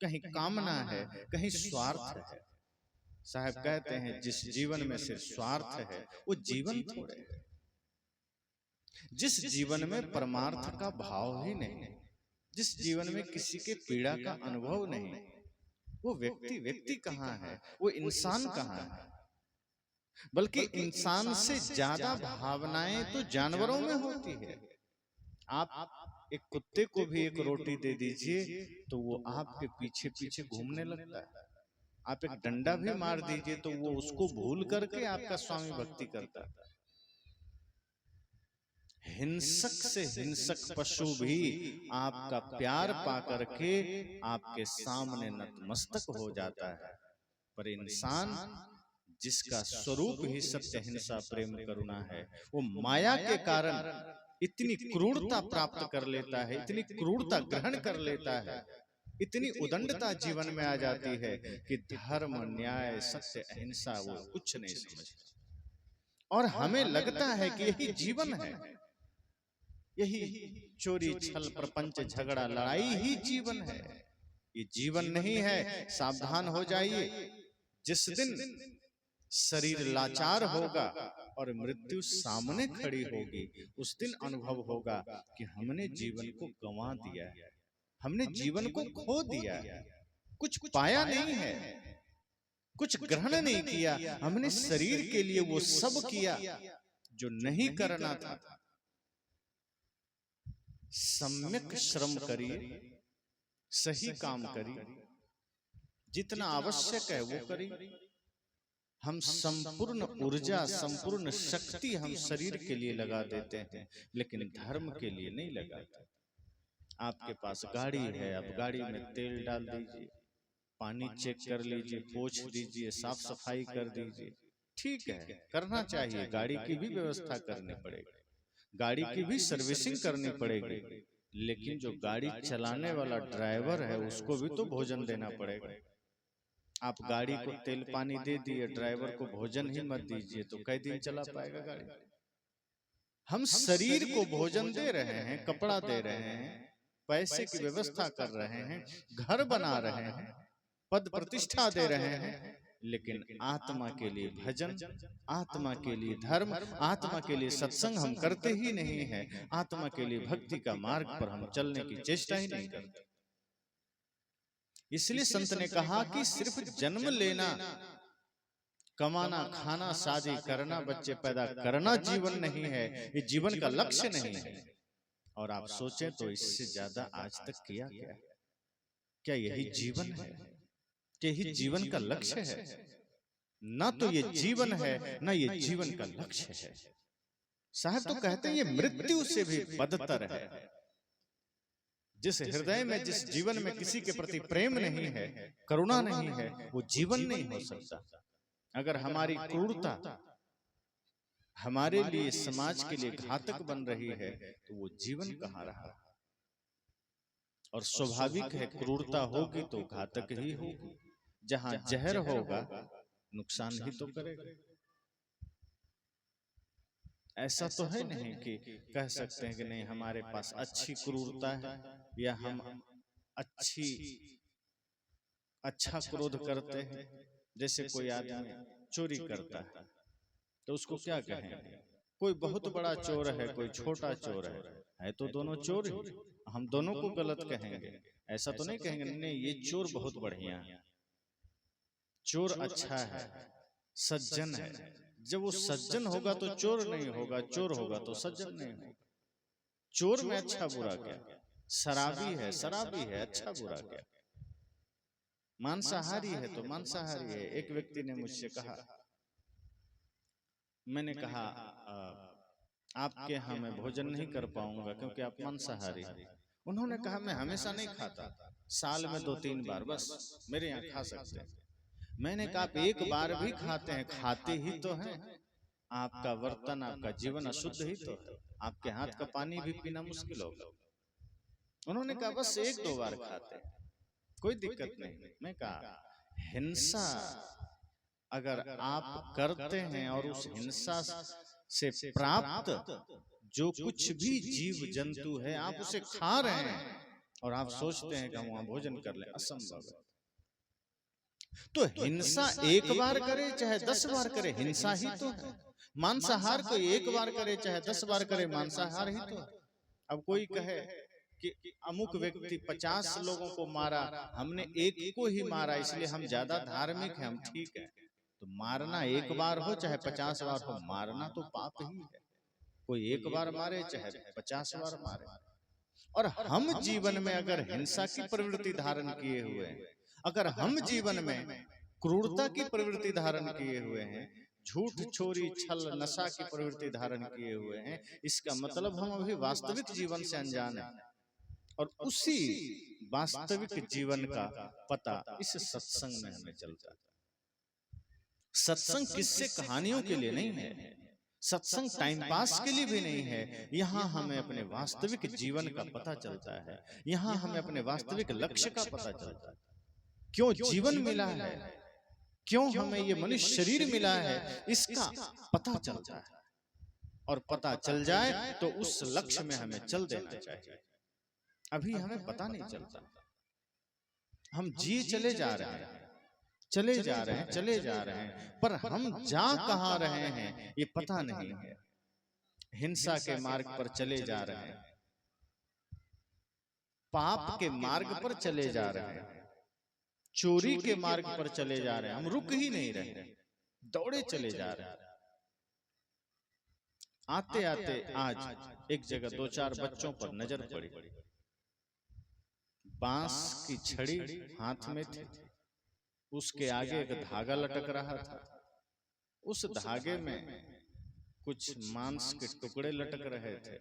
कहीं कामना है, कहीं स्वार्थ है। साहब कहते हैं जिस जीवन में सिर्फ स्वार्थ है वो जीवन थोड़े है। जिस जीवन में परमार्थ का भाव ही नहीं, जिस जीवन में किसी के पीड़ा का अनुभव नहीं, वो व्यक्ति व्यक्ति कहाँ है, वो इंसान कहाँ है। बल्कि इंसान से ज्यादा भावनाएं तो जानवरों में होती है। आप एक कुत्ते को भी एक रोटी दे दीजिए तो वो आपके पीछे पीछे घूमने लगता है। आप एक डंडा भी मार दीजिए तो वो उसको भूल करके आपका स्वामी भक्ति करता है। हिंसक से हिंसक पशु भी आपका प्यार पा करके आपके सामने नतमस्तक हो जाता है। पर इंसान जिसका स्वरूप ही सत्य, हिंसा, प्रेम, करुणा है, वो माया के कारण इतनी क्रूरता प्राप्त कर लेता है, इतनी क्रूरता ग्रहण कर लेता है, इतनी उदंडता जीवन में आ जाती है कि धर्म, न्याय, सत्य, अहिंसा वो कुछ नहीं समझता। और हमें लगता है कि यही जीवन है, यही चोरी, छल, प्रपंच, झगड़ा, लड़ाई ही जीवन है। ये जीवन नहीं है। सावधान हो जाइए, जिस दिन शरीर लाचार होगा और मृत्यु सामने खड़ी होगी, उस दिन अनुभव होगा कि हमने जीवन को गंवा दिया है, हमने जीवन को खो दिया है, कुछ पाया नहीं है, कुछ ग्रहण नहीं किया। हमने शरीर के लिए वो सब किया जो नहीं करना था। सम्यक श्रम करिए, सही काम करिए, जितना आवश्यक है वो करिए। हम संपूर्ण ऊर्जा, संपूर्ण शक्ति हम शरीर के लिए लगा देते हैं, लेकिन धर्म के लिए नहीं लगाते। आपके पास गाड़ी है, आप गाड़ी में तेल डाल दीजिए, पानी चेक कर लीजिए, पोंछ दीजिए, साफ सफाई कर दीजिए। ठीक है, करना चाहिए, गाड़ी की भी व्यवस्था करनी पड़ेगी, गाड़ी की भी सर्विसिंग करनी पड़ेगी, लेकिन जो गाड़ी चलाने वाला ड्राइवर है उसको भी तो भोजन देना पड़ेगा। आप गाड़ी को तेल पानी दे दिए, ड्राइवर को भोजन ही मत दीजिए, तो कई दिन चला पाएगा गाड़ी। हम शरीर को भोजन दे रहे हैं, कपड़ा दे रहे हैं, पैसे की व्यवस्था कर रहे हैं, घर बना रहे हैं, पद प्रतिष्ठा दे रहे हैं, लेकिन आत्मा के लिए भजन, आत्मा के लिए धर्म, आत्मा के लिए सत्संग हम करते ही नहीं है। आत्मा के लिए भक्ति का मार्ग पर हम चलने की चेष्टा ही नहीं करते। इसलिए संत ने कहा कि सिर्फ जन्म लेना, कमाना, खाना, शादी करना, बच्चे पैदा करना जीवन नहीं है, ये जीवन का लक्ष्य नहीं है। और आप सोचें तो इससे ज्यादा आज तक किया क्या? क्या यही जीवन है? क्या यही जीवन का लक्ष्य है? ना तो ये जीवन है, ना ये जीवन का लक्ष्य है। साहब तो कहते हैं ये मृत्यु से भी बदतर है। जिस हृदय में, जिस जीवन में किसी के प्रति प्रेम नहीं है, करुणा नहीं है, वो जीवन नहीं हो सकता। अगर हमारी क्रूरता हमारे लिए, समाज के लिए घातक बन रही है, तो वो जीवन कहाँ रहा? और स्वाभाविक है, क्रूरता होगी तो घातक ही होगी। जहां जहर होगा नुकसान ही तो करेगा। ऐसा तो है नहीं कि कह सकते हैं कि नहीं हमारे पास अच्छी क्रूरता है, या हम अच्छा क्रोध करते हैं। जैसे कोई आदमी चोरी करता है तो उसको क्या कहेंगे? कोई बहुत बड़ा चोर है, कोई छोटा चोर है तो दोनों चोर ही, हम दोनों को गलत कहेंगे। ऐसा तो नहीं कहेंगे नहीं ये चोर बहुत बढ़िया है, चोर अच्छा है, सज्जन है। जब वो सज्जन होगा तो चोर नहीं होगा, चोर होगा तो सज्जन नहीं होगा। चोर में अच्छा बुरा क्या? शराबी है, शराबी है, अच्छा बुरा क्या? मांसाहारी है तो मांसाहारी है। एक व्यक्ति ने मुझसे कहा, मैंने कहा आपके यहाँ मैं भोजन नहीं कर पाऊंगा क्योंकि आप मांसाहारी हैं। उन्होंने कहा मैं हमेशा नहीं खाता, साल में 2-3 बार बस मेरे यहाँ खा सकते हैं। मैंने कहा आप एक बार भी खाते हैं, खाते ही तो हैं, आपका वर्तन, आपका जीवन अशुद्ध ही तो है, आपके हाथ का पानी भी पीना मुश्किल होगा। उन्होंने कहा बस 1-2 बार खाते हैं, कोई दिक्कत नहीं। मैं कहा हिंसा अगर आप करते हैं और उस हिंसा से प्राप्त जो कुछ भी जीव जंतु है आप उसे खा रहे हैं, और आप सोचते हैं कि हम वहां भोजन कर लें, असंभव है। तो हिंसा एक बार करे चाहे 10 बार करे, हिंसा ही तो है। मांसाहार कोई एक बार करे चाहे 10 बार करे, मांसाहार ही तो है। अब कोई कहे कि अमुक व्यक्ति 50 लोगों को मारा, हमने एक को ही मारा इसलिए हम ज्यादा धार्मिक हैं, हम ठीक है। तो मारना एक बार हो चाहे 50 बार हो, मारना तो पाप ही है। कोई एक बार मारे चाहे 50 बार मारे। और हम जीवन में अगर हिंसा की प्रवृत्ति धारण किए हुए हैं, अगर हम जीवन में क्रूरता की प्रवृत्ति धारण किए हुए हैं, झूठ चोरी छल नशा की प्रवृत्ति धारण किए हुए हैं, इसका मतलब हम अभी वास्तविक जीवन से अनजान हैं। और उसी वास्तविक जीवन का पता इस सत्संग में हमें चलता है। सत्संग किससे कहानियों के लिए नहीं है, सत्संग टाइम पास के लिए भी नहीं है। यहाँ हमें अपने वास्तविक जीवन का पता चलता है, यहाँ हमें अपने वास्तविक लक्ष्य का पता चलता है। क्यों जीवन मिला है, क्यों हमें ये मनुष्य शरीर मिला है, इसका पता चलता है। और पता चल जाए तो उस लक्ष्य में हमें चल देना चाहिए। अभी हमें पता नहीं चलता, हम जी चले जा रहे हैं, चले जा रहे हैं, चले जा रहे हैं, पर हम जा कहाँ रहे हैं ये पता नहीं है। हिंसा के मार्ग पर चले जा रहे हैं, पाप के मार्ग पर चले जा रहे हैं, चोरी के मार्ग पर चले जा रहे हैं। हम रुक ही नहीं रहे, दौड़े चले जा रहे हैं। आते आते आज एक जगह 2-4 बच्चों पर नजर पड़ी, बांस की छड़ी हाथ में थी, उसके आगे एक धागा लटक रहा था, उस धागे में कुछ मांस के टुकड़े लटक रहे थे,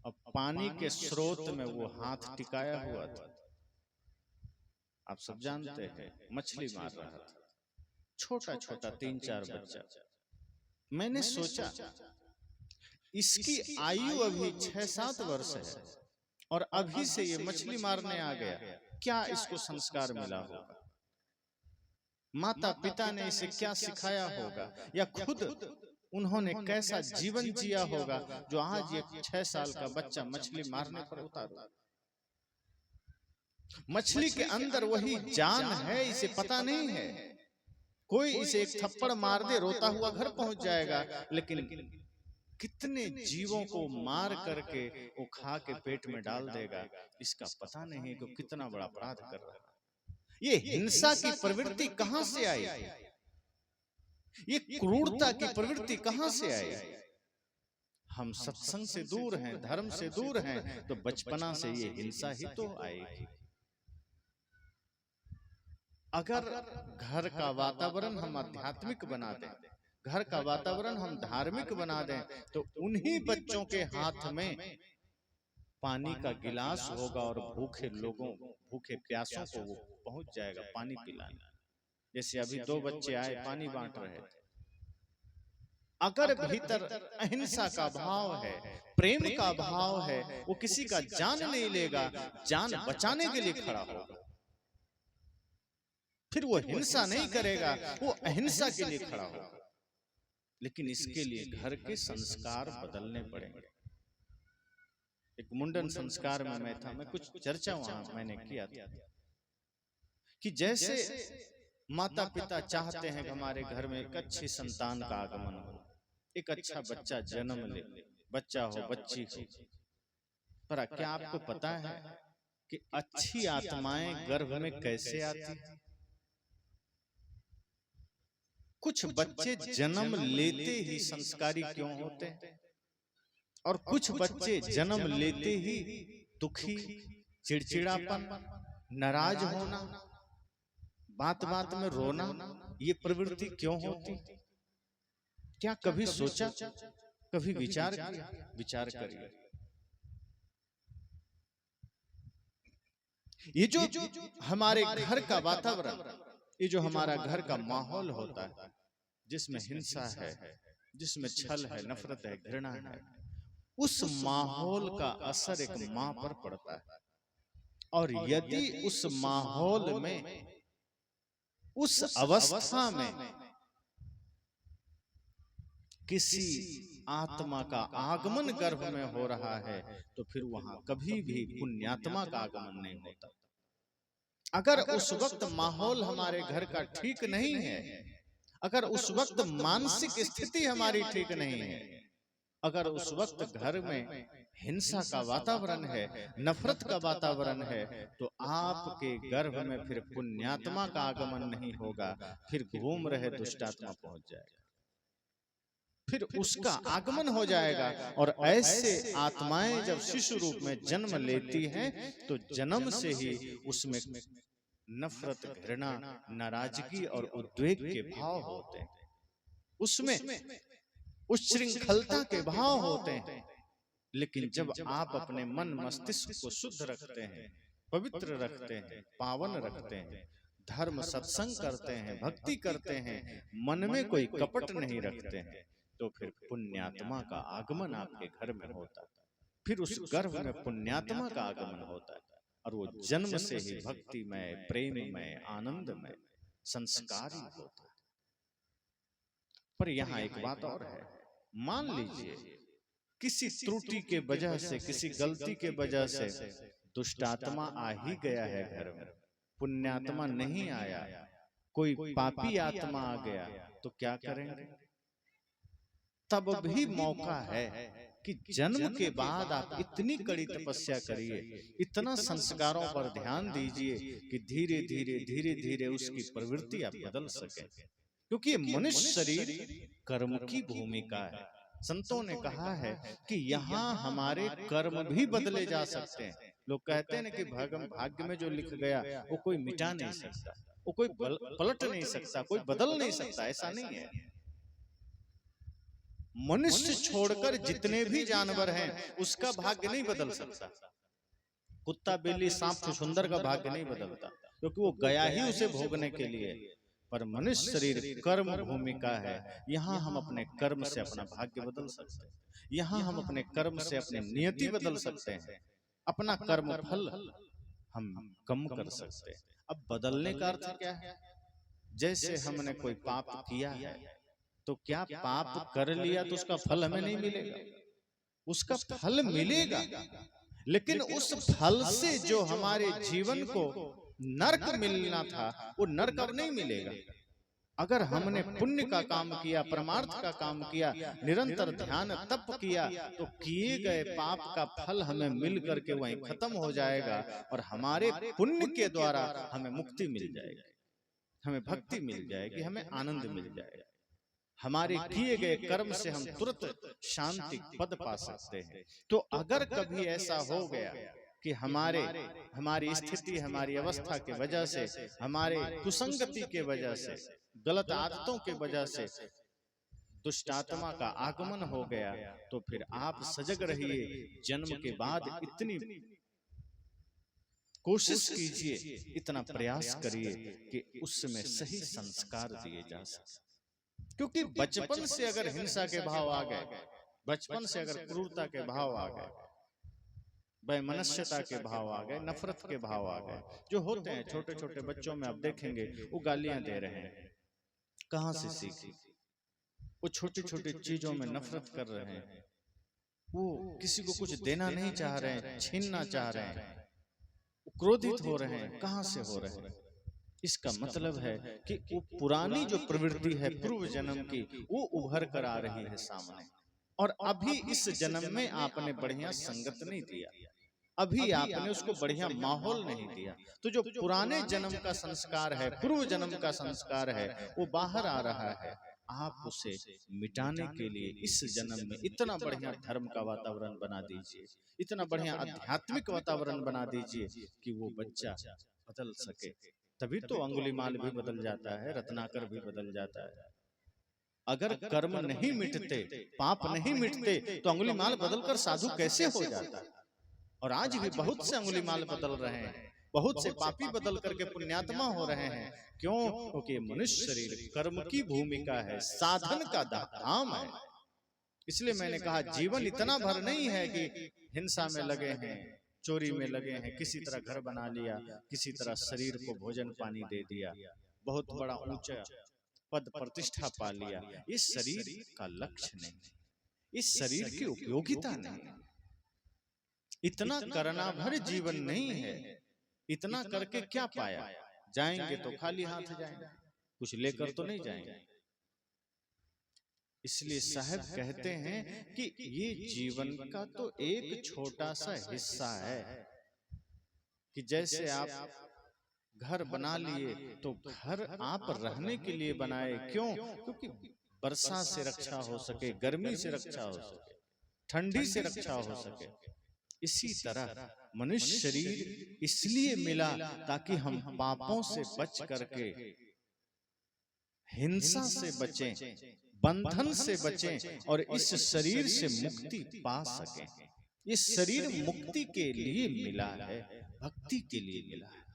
अब पानी के स्रोत में वो हाथ टिकाया हुआ था। आप सब जानते हैं मछली मार रहा था, छोटा छोटा 3-4 बच्चा। मैंने सोचा इसकी आयु अभी 6-7 वर्ष है और अभी से ये मछली मारने आ गया, क्या इसको संस्कार मिला होगा, माता पिता ने इसे क्या सिखाया होगा, या खुद उन्होंने कैसा जीवन जिया होगा जो आज ये 6 साल का बच्चा मछली मारने पर उतारा। मछली के अंदर वही जान है, इसे पता नहीं है। कोई इसे एक थप्पड़ मार दे रोता हुआ घर पहुंच जाएगा, लेकिन कितने जीवों को मार करके वो खा के पेट में डाल देगा, इसका पता नहीं कि कितना बड़ा अपराध कर रहा है। ये हिंसा की प्रवृत्ति कहां से आई, ये क्रूरता की प्रवृत्ति कहां से आई? हम सत्संग से दूर हैं, धर्म से दूर हैं, तो बचपना से ये हिंसा ही तो आएगी। अगर घर का वातावरण हम आध्यात्मिक बना दें, घर का वातावरण हम धार्मिक बना दें, तो उन्हीं बच्चों के हाथ में पानी का गिलास होगा और भूखे लोगों, भूखे प्यासों को वो पहुंच जाएगा पानी पिलाने। जैसे अभी 2 बच्चे आए पानी बांट रहे थे। अगर भीतर अहिंसा का भाव है, प्रेम का भाव है, वो किसी का जान नहीं लेगा, जान बचाने के लिए खड़ा होगा। फिर वो हिंसा नहीं करेगा, वो अहिंसा के लिए खड़ा होगा। लेकिन इसके लिए घर के संस्कार बदलने पड़ेंगे। एक मुंडन संस्कार में मैं था, मैं कुछ चर्चा वहां मैंने किया था कि जैसे माता पिता चाहते हैं कि हमारे घर में एक अच्छी संतान का आगमन हो, एक अच्छा बच्चा जन्म ले, बच्चा हो बच्ची हो, पर क्या आपको पता है कि अच्छी आत्माएं गर्भ में कैसे आती हैं? कुछ बच्चे जन्म लेते ही संस्कारी क्यों होते हैं, और कुछ बच्चे जन्म लेते ही दुखी, चिड़चिड़ापन, नाराज होना, बात बात में रोना, ये प्रवृत्ति क्यों होती? क्या कभी सोचा, कभी विचार किया? विचार करिए। ये जो हमारे घर का वातावरण, ये जो हमारा घर का माहौल होता है, जिसमें हिंसा है, जिसमें छल है, नफरत है, घृणा है, उस माहौल का असर एक मां पर पड़ता है। और यदि उस माहौल में, उस अवस्था में किसी आत्मा का आगमन गर्भ में हो रहा है तो फिर वहां कभी भी पुण्यात्मा का आगमन नहीं होता। अगर उस वक्त माहौल हमारे घर का ठीक नहीं है, अगर उस वक्त मानसिक स्थिति हमारी ठीक नहीं है, अगर उस वक्त घर में हिंसा का वातावरण है, नफरत का वातावरण है, तो आपके गर्भ में फिर पुण्यात्मा का आगमन नहीं होगा, फिर घूम रहे दुष्टात्मा पहुंच जाएगा, फिर उसका आगमन हो जाएगा। और ऐसे आत्माएं जब शिशु रूप में जन्म लेती हैं तो जन्म से ही उसमें नफरत, घृणा, नाराजगी और उद्वेग के भाव होते हैं, उसमें उच्छृंखलता के भाव होते हैं। लेकिन जब आप अपने मन मस्तिष्क को शुद्ध रखते हैं, पवित्र रखते हैं, पावन रखते हैं, धर्म सत्संग करते हैं, भक्ति करते हैं, मन में कोई कपट नहीं रखते हैं, तो फिर पुण्यात्मा का आगमन आपके घर में होता है। फिर उस गर्भ में पुण्यात्मा का आगमन होता है और वो जन्म से ही भक्तिमय, प्रेममय, आनंदमय, संस्कारी होता है। पर यहाँ एक बात और है, मान लीजिए किसी त्रुटि के वजह से, किसी गलती के वजह से दुष्टात्मा आ ही गया है घर में, पुण्यात्मा नहीं आया, कोई पापी आत्मा आ गया, तो क्या करेंगे? तब भी मौका है कि जन्म के बाद आप इतनी कड़ी तपस्या करिए, इतना संस्कारों पर ध्यान दीजिए कि धीरे धीरे धीरे धीरे उसकी प्रवृत्ति आप बदल सकें, क्योंकि मनुष्य शरीर कर्म की भूमिका है। संतों ने कहा है कि यहाँ हमारे कर्म भी बदले जा सकते हैं। लोग कहते हैं ना कि भाग्य में जो लिख गया वो कोई मिटा नहीं सकता, वो कोई पलट नहीं सकता, कोई बदल नहीं सकता। ऐसा नहीं है। मनुष्य छोड़कर जितने भी जानवर हैं उसका भाग्य नहीं बदल सकता। कुत्ता, बिल्ली, सांप, छुछुंदर का भाग्य नहीं बदलता, क्योंकि वो गया ही उसे भोगने के लिए। पर मनुष्य शरीर कर्म भूमिका है। यहाँ हम अपने कर्म से अपना भाग्य बदल सकते हैं, यहाँ हम अपने कर्म से अपनी नियति बदल सकते हैं, अपना कर्म फल हम कम कर सकते हैं। अब बदलने का अर्थ क्या है? जैसे हमने कोई पाप किया है तो क्या पाप कर लिया तो उसका फल हमें नहीं मिलेगा? उसका फल मिलेगा, लेकिन उस फल से जो हमारे जीवन को नरक मिलना था वो नरक अब नहीं मिलेगा। अगर हमने पुण्य का काम किया, परमार्थ का काम किया, निरंतर ध्यान तप किया, तो किए गए पाप का फल हमें मिल करके वहीं खत्म हो जाएगा और हमारे पुण्य के द्वारा हमें मुक्ति मिल जाएगी, हमें भक्ति मिल जाएगी, हमें आनंद मिल जाएगा। हमारे किए गए कर्म से हम तुरंत शांति पद पा सकते हैं। तो अगर कभी ऐसा हो गया कि हमारी स्थिति, हमारी अवस्था के वजह से, हमारे कुसंगति के वजह से, गलत आदतों के वजह से दुष्टात्मा का आगमन हो गया, तो फिर आप सजग रहिए। जन्म के बाद इतनी कोशिश कीजिए, इतना प्रयास करिए कि उसमें सही संस्कार दिए जा सके। क्योंकि बचपन से अगर हिंसा के भाव आ गए, बचपन से अगर क्रूरता के भाव आ गए, वैमनस्यता के भाव आ गए, नफरत के भाव आ गए, जो होते हैं छोटे छोटे बच्चों में, आप देखेंगे वो गालियां दे रहे हैं, कहां से सीखे? वो छोटी छोटी चीजों में नफरत कर रहे हैं, वो किसी को कुछ देना नहीं चाह रहे हैं, छीनना चाह रहे हैं, क्रोधित हो रहे हैं, कहां से हो रहे हैं? इसका मतलब है कि वो पुरानी जो प्रवृत्ति है पूर्व जन्म की, वो उभर कर आ रही है सामने। और अभी इस जन्म में आपने बढ़िया संगत नहीं दिया, अभी आपने उसको बढ़िया माहौल नहीं दिया, तो जो पुराने जन्म का संस्कार है, पूर्व जन्म का संस्कार है, वो बाहर आ रहा है। आप उसे मिटाने के लिए इस जन्म में इतना बढ़िया धर्म का वातावरण बना दीजिए, इतना बढ़िया आध्यात्मिक वातावरण बना दीजिए कि वो बच्चा बदल सके। तभी तो अंगुलीमाल भी बदल जाता है, रत्नाकर भी बदल जाता है। अगर कर्म नहीं मिटते, पाप नहीं मिटते, तो अंगुलीमाल बदलकर साधु कैसे हो जाता? और आज भी बहुत से अंगुलीमाल बदल रहे हैं, बहुत से पापी बदल करके पुण्यात्मा हो रहे हैं। क्यों? क्योंकि मनुष्य शरीर कर्म की भूमिका है, साधन का धाम है। इसलिए मैंने कहा जीवन इतना भर नहीं है कि हिंसा में लगे हैं, चोरी में लगे हैं, किसी तरह घर बना लिया, किसी तरह शरीर को भोजन पानी दे दिया, बहुत बड़ा ऊंचा पद प्रतिष्ठा पा लिया, इस शरीर का लक्ष्य नहीं, इस शरीर की उपयोगिता नहीं। इतना करना भर जीवन नहीं है, इतना करके क्या पाया? जाएंगे तो खाली हाथ जाएंगे, कुछ लेकर तो नहीं जाएंगे। इसलिए साहब कहते हैं कि ये जीवन का तो एक छोटा सा हिस्सा है, कि जैसे आप घर बना लिए तो घर आप रहने के लिए बनाए, क्यों? क्योंकि वर्षा से रक्षा हो सके, गर्मी से रक्षा हो सके, ठंडी से रक्षा हो सके। इसी तरह मनुष्य शरीर इसलिए मिला ताकि हम पापों से बच करके हिंसा से बचें, बंधन से बचें और इस शरीर से मुक्ति पा सकें। इस शरीर मुक्ति के लिए मिला है, भक्ति के लिए मिला है।